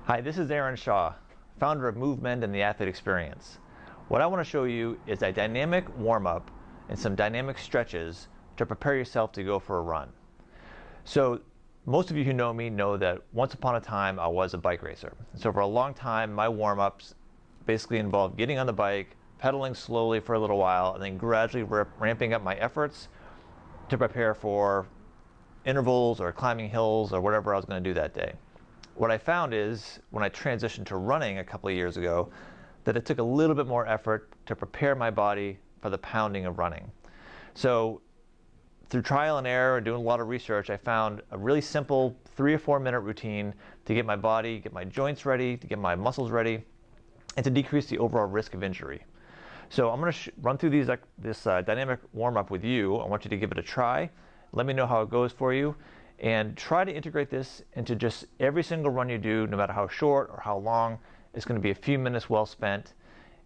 Hi, this is Aaron Shaw, founder of MoveMend and the Athlete Experience. What I want to show you is a dynamic warm-up and some dynamic stretches to prepare yourself to go for a run. So most of you who know me know that once upon a time I was a bike racer. So for a long time my warm-ups basically involved getting on the bike, pedaling slowly for a little while, and then gradually ramping up my efforts to prepare for intervals or climbing hills or whatever I was going to do that day. What I found is, when I transitioned to running a couple of years ago, that it took a little bit more effort to prepare my body for the pounding of running. So through trial and error and doing a lot of research, I found a really simple 3 or 4 minute routine to get my body, get my joints ready, to get my muscles ready, and to decrease the overall risk of injury. So I'm going to run through this dynamic warm-up with you. I want you to give it a try. Let me know how it goes for you. And try to integrate this into just every single run you do, no matter how short or how long. It's going to be a few minutes well spent,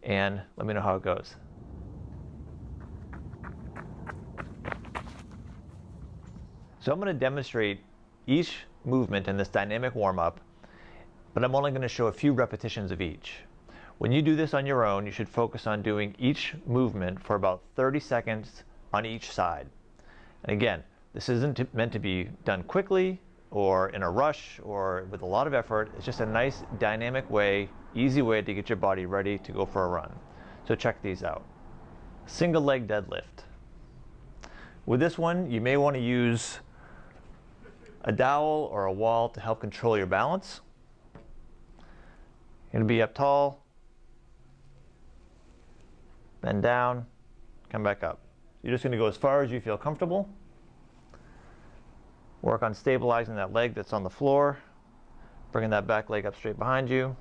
and let me know how it goes. So I'm going to demonstrate each movement in this dynamic warm-up, but I'm only going to show a few repetitions of each. When you do this on your own, you should focus on doing each movement for about 30 seconds on each side. And again, this isn't meant to be done quickly or in a rush or with a lot of effort. It's just a nice dynamic way, easy way to get your body ready to go for a run. So check these out. Single leg deadlift. With this one, you may want to use a dowel or a wall to help control your balance. You're going to be up tall, bend down, come back up. You're just going to go as far as you feel comfortable. Work on stabilizing that leg that's on the floor, bringing that back leg up straight behind you.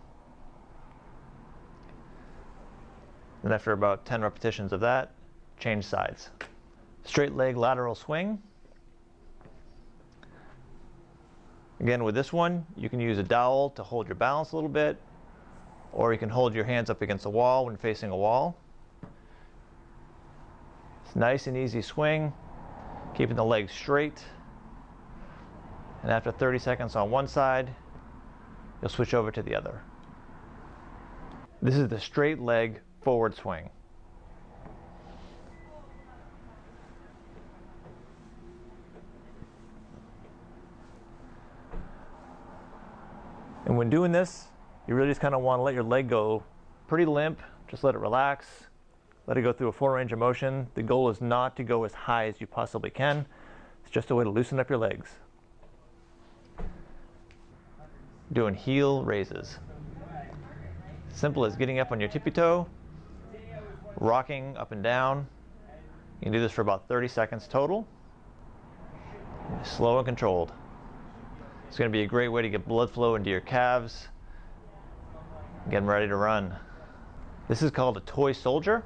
And after about 10 repetitions of that, change sides. Straight leg lateral swing. Again, with this one, you can use a dowel to hold your balance a little bit, or you can hold your hands up against a wall when facing a wall. It's a nice and easy swing, keeping the legs straight. And after 30 seconds on one side, you'll switch over to the other. This is the straight leg forward swing. And when doing this, you really just kind of want to let your leg go pretty limp. Just let it relax. Let it go through a full range of motion. The goal is not to go as high as you possibly can. It's just a way to loosen up your legs. Doing heel raises. Simple as getting up on your tippy toe, rocking up and down. You can do this for about 30 seconds total. Slow and controlled. It's going to be a great way to get blood flow into your calves. Getting ready to run. This is called a toy soldier.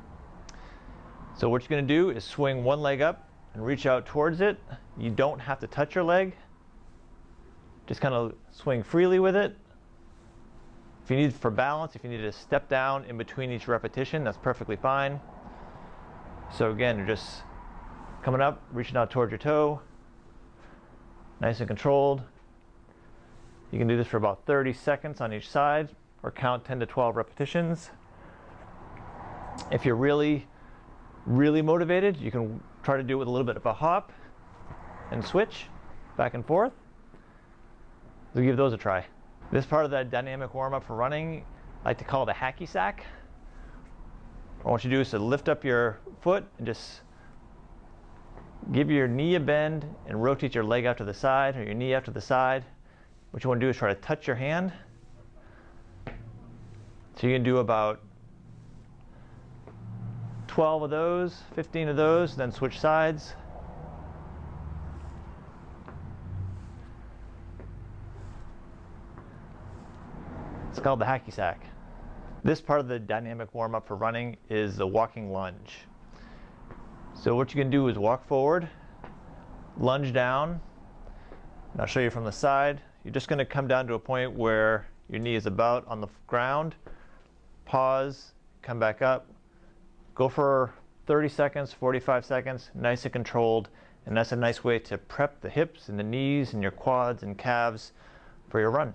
So what you're going to do is swing one leg up and reach out towards it. You don't have to touch your leg. Just kind of swing freely with it. If you need for balance, if you need to step down in between each repetition, that's perfectly fine. So again, you're just coming up, reaching out towards your toe. Nice and controlled. You can do this for about 30 seconds on each side, or count 10 to 12 repetitions. If you're really motivated, you can try to do it with a little bit of a hop and switch back and forth. So give those a try. This part of that dynamic warm-up for running, I like to call it a hacky sack. What I want you to do is to lift up your foot and just give your knee a bend and rotate your leg out to the side, or your knee out to the side. What you want to do is try to touch your hand. So you can do about 12 of those, 15 of those, then switch sides. It's called the hacky sack. This part of the dynamic warm-up for running is the walking lunge. So what you can do is walk forward, lunge down, and I'll show you from the side. You're just going to come down to a point where your knee is about on the ground, pause, come back up, go for 30 seconds, 45 seconds, nice and controlled, and that's a nice way to prep the hips and the knees and your quads and calves for your run.